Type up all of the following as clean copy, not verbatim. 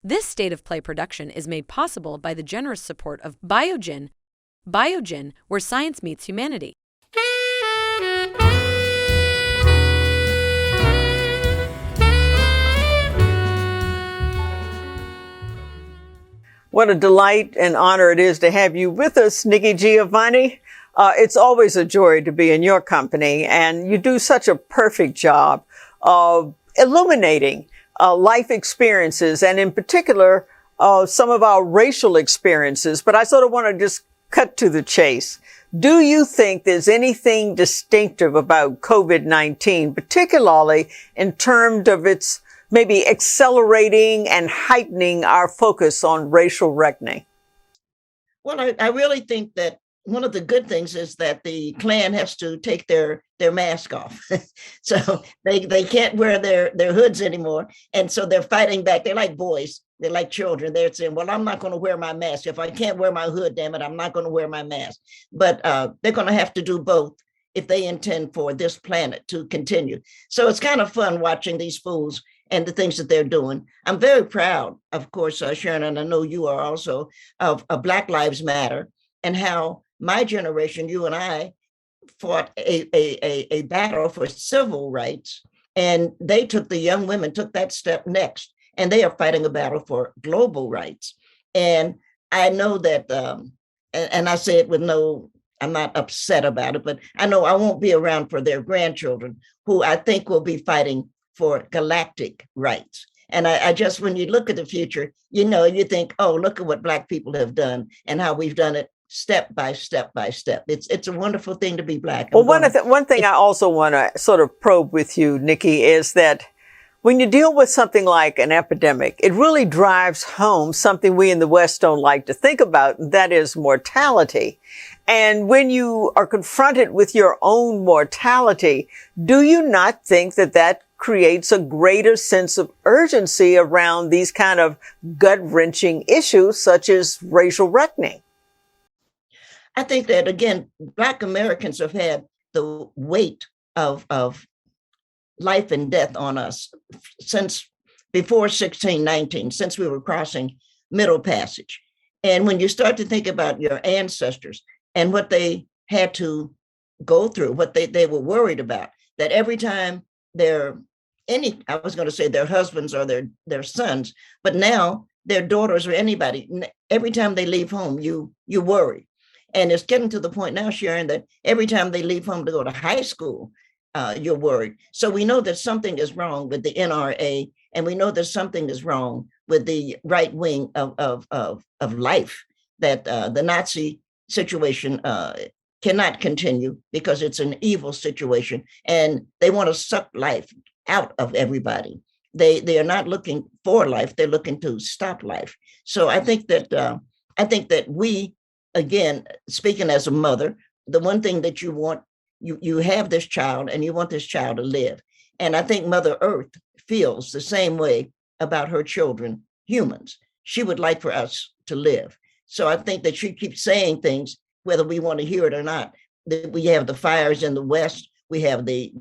This state of play production is made possible by the generous support of Biogen, Biogen, where science meets humanity. What a delight and honor it is to have you with us, Nikki Giovanni. It's always a joy to be in your company, and you do such a perfect job of illuminating life experiences, and in particular, some of our racial experiences. But I sort of want to just cut to the chase. Do you think there's anything distinctive about COVID-19, particularly in terms of its maybe accelerating and heightening our focus on racial reckoning? Well, I really think that one of the good things is that the Klan has to take their mask off. So they can't wear their hoods anymore. And so they're fighting back. They're like boys. They're like children. They're saying, well, I'm not going to wear my mask. If I can't wear my hood, damn it, I'm not going to wear my mask. But they're going to have to do both if they intend for this planet to continue. So it's kind of fun watching these fools and the things that they're doing. I'm very proud, of course, Sharon, and I know you are also, of Black Lives Matter and how my generation, you and I, fought a battle for civil rights. And they took, the young women took that step next, and they are fighting a battle for global rights. And I know that, and I say it with no, I'm not upset about it, but I know I won't be around for their grandchildren, who I think will be fighting for galactic rights. And I just, when you look at the future, you think, oh, look at what Black people have done and how we've done it step by step by step. It's a wonderful thing to be Black. Well, one thing I also want to sort of probe with you, Nikki, is that when you deal with something like an epidemic, it really drives home something we in the West don't like to think about, and that is mortality. And when you are confronted with your own mortality, do you not think that creates a greater sense of urgency around these kind of gut-wrenching issues such as racial reckoning? I think that, again, Black Americans have had the weight of life and death on us since before 1619, since we were crossing Middle Passage. And when you start to think about your ancestors and what they had to go through, what they were worried about, that every time I was going to say their husbands or their sons, but now their daughters or anybody, every time they leave home, you worry. And it's getting to the point now, Sharon, that every time they leave home to go to high school, you're worried. So we know that something is wrong with the NRA, and we know that something is wrong with the right wing of life, that the Nazi situation cannot continue because it's an evil situation, and they want to suck life out of everybody. They are not looking for life; they're looking to stop life. So I think that we, again, speaking as a mother, the one thing that you want, you have this child and you want this child to live. And I think Mother Earth feels the same way about her children, humans. She would like for us to live. So I think that she keeps saying things, whether we want to hear it or not. We have the fires in the West. We have the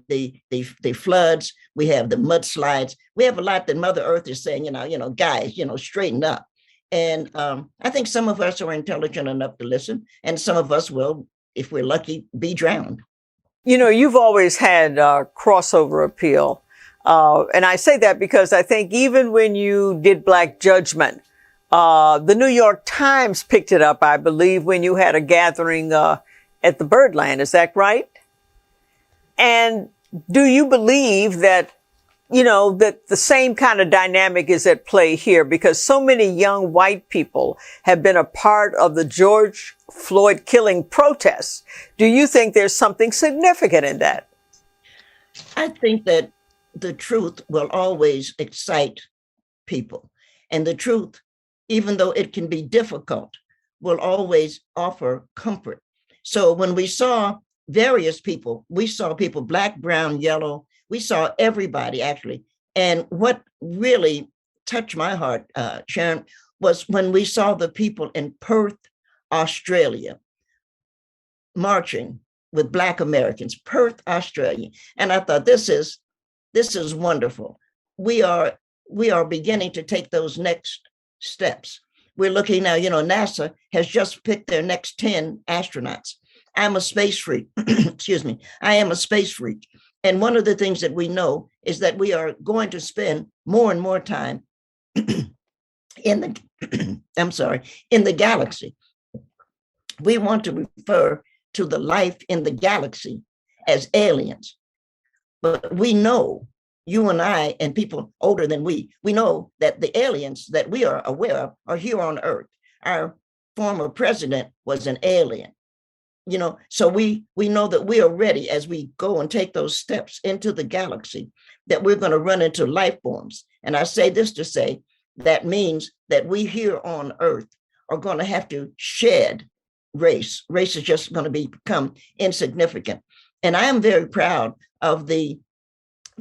floods. We have the mudslides. We have a lot that Mother Earth is saying, guys, straighten up. And I think some of us are intelligent enough to listen, and some of us will, if we're lucky, be drowned. You've always had crossover appeal. And I say that because I think even when you did Black Judgment, the New York Times picked it up, I believe, when you had a gathering at the Birdland. Is that right? And do you believe that that the same kind of dynamic is at play here, because so many young white people have been a part of the George Floyd killing protests? Do you think there's something significant in that? I think that the truth will always excite people. And the truth, even though it can be difficult, will always offer comfort. So when we saw various people, we saw people, Black, brown, yellow, we saw everybody, actually. And what really touched my heart, Sharon, was when we saw the people in Perth, Australia, marching with Black Americans, Perth, Australia. And I thought, this is wonderful. We are beginning to take those next steps. We're looking now, NASA has just picked their next 10 astronauts. I'm a space freak. Excuse me. I am a space freak. And one of the things that we know is that we are going to spend more and more time in the, in the galaxy. We want to refer to the life in the galaxy as aliens. But we know, you and I and people older than we know that the aliens that we are aware of are here on Earth. Our former president was an alien. So we know that we are ready as we go and take those steps into the galaxy, that we're going to run into life forms. And I say this to say that means that we here on Earth are going to have to shed race. Race is just going to become insignificant. And I am very proud of the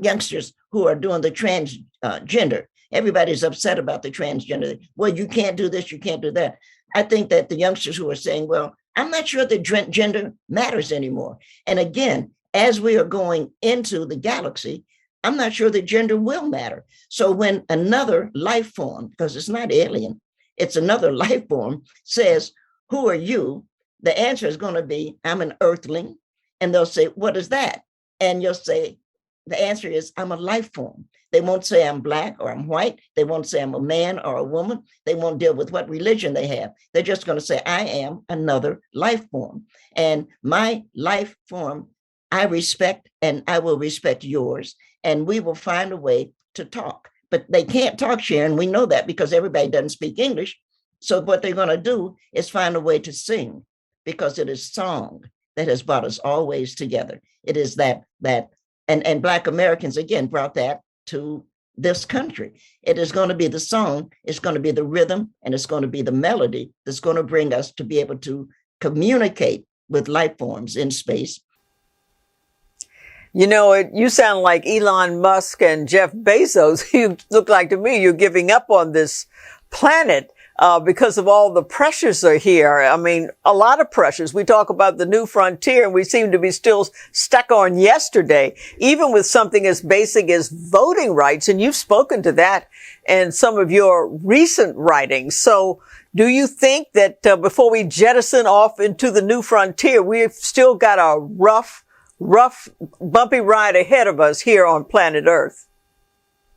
youngsters who are doing the transgender. Everybody's upset about the transgender. Well, you can't do this, you can't do that. I think that the youngsters who are saying, well, I'm not sure that gender matters anymore. And again, as we are going into the galaxy, I'm not sure that gender will matter. So when another life form, because it's not alien, it's another life form, says, who are you? The answer is going to be, I'm an earthling. And they'll say, what is that? And you'll say, the answer is, I'm a life form. They won't say I'm Black or I'm white. They won't say I'm a man or a woman. They won't deal with what religion they have. They're just going to say, I am another life form. And my life form, I respect, and I will respect yours. And we will find a way to talk. But they can't talk, Sharon. We know that because everybody doesn't speak English. So what they're going to do is find a way to sing, because it is song that has brought us always together. It is that and Black Americans, again, brought that to this country. It is going to be the song, it's going to be the rhythm, and it's going to be the melody that's going to bring us to be able to communicate with life forms in space. You sound like Elon Musk and Jeff Bezos. You look like to me you're giving up on this planet because of all the pressures are here. I mean, a lot of pressures. We talk about the new frontier and we seem to be still stuck on yesterday, even with something as basic as voting rights. And you've spoken to that in some of your recent writings. So do you think that before we jettison off into the new frontier, we've still got a rough, bumpy ride ahead of us here on planet Earth?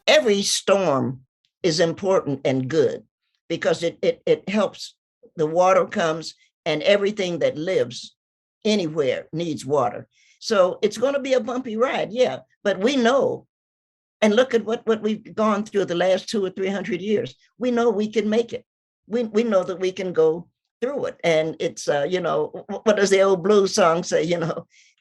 Every storm is important and good, because it helps. The water comes, and everything that lives anywhere needs water. So it's going to be a bumpy ride, yeah. But we know, and look at what we've gone through the last 200 or 300 years. We know we can make it. We know that we can go through it. And it's, what does the old blues song say?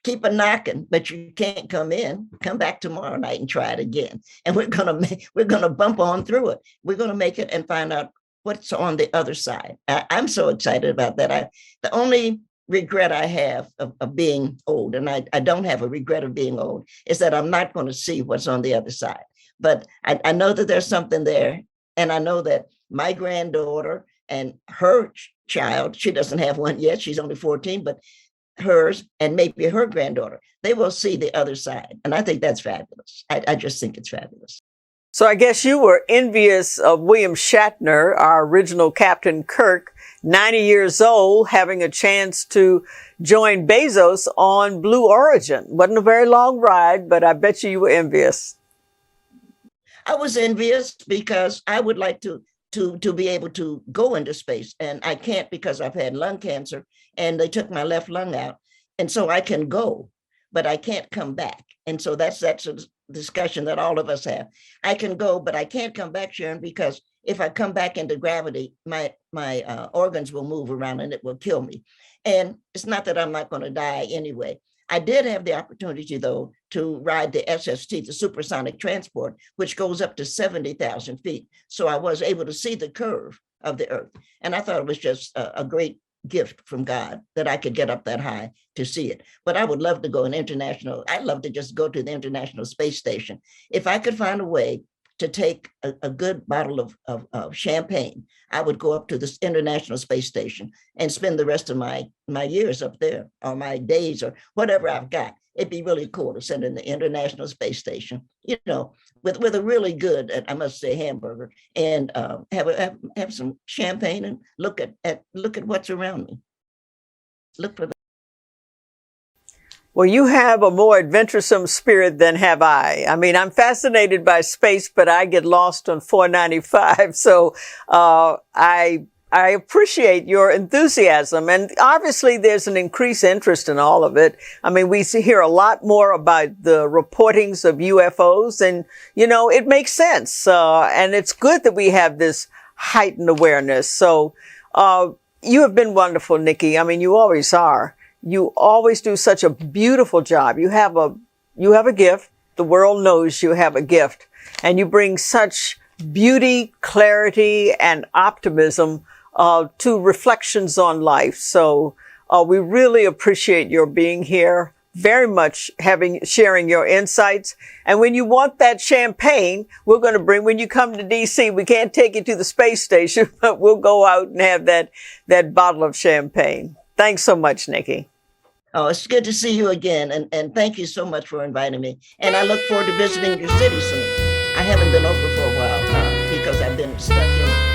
Keep a knocking, but you can't come in. Come back tomorrow night and try it again. And we're gonna bump on through it. We're gonna make it and find out what's on the other side. I'm so excited about that. The only regret I have of being old, and I don't have a regret of being old, is that I'm not going to see what's on the other side. But I know that there's something there. And I know that my granddaughter and her child, she doesn't have one yet, she's only 14, but hers and maybe her granddaughter, they will see the other side. And I think that's fabulous. I just think it's fabulous. So I guess you were envious of William Shatner, our original Captain Kirk, 90 years old, having a chance to join Bezos on Blue Origin. Wasn't a very long ride, but I bet you were envious. I was envious because I would like to be able to go into space. And I can't because I've had lung cancer and they took my left lung out. And so I can go, but I can't come back. And so that's a discussion that all of us have. I can go, but I can't come back, Sharon, because if I come back into gravity, my organs will move around and it will kill me. And it's not that I'm not going to die anyway. I did have the opportunity, though, to ride the SST, the supersonic transport, which goes up to 70,000 feet. So I was able to see the curve of the Earth. And I thought it was just a great gift from God that I could get up that high to see it. But I would love to go I'd love to just go to the International Space Station. If I could find a way to take a good bottle of champagne, I would go up to this International Space Station and spend the rest of my years up there, or my days, or whatever I've got. it'd be really cool to send in the International Space Station, with a really good, I must say, hamburger, and have some champagne and look at what's around me. Look for the. Well, you have a more adventuresome spirit than have I. I mean, I'm fascinated by space, but I get lost on 495. So, I appreciate your enthusiasm. And obviously there's an increased interest in all of it. I mean, we hear a lot more about the reportings of UFOs, and, it makes sense. And it's good that we have this heightened awareness. So, you have been wonderful, Nikki. I mean, you always are. You always do such a beautiful job. You have a gift. The world knows you have a gift, and you bring such beauty, clarity, and optimism to reflections on life. So we really appreciate your being here, very much sharing your insights. And when you want that champagne, we're going to when you come to DC, we can't take you to the space station, but we'll go out and have that bottle of champagne. Thanks so much, Nikki. Oh, it's good to see you again. And thank you so much for inviting me. And I look forward to visiting your city soon. I haven't been over for a while because I've been stuck in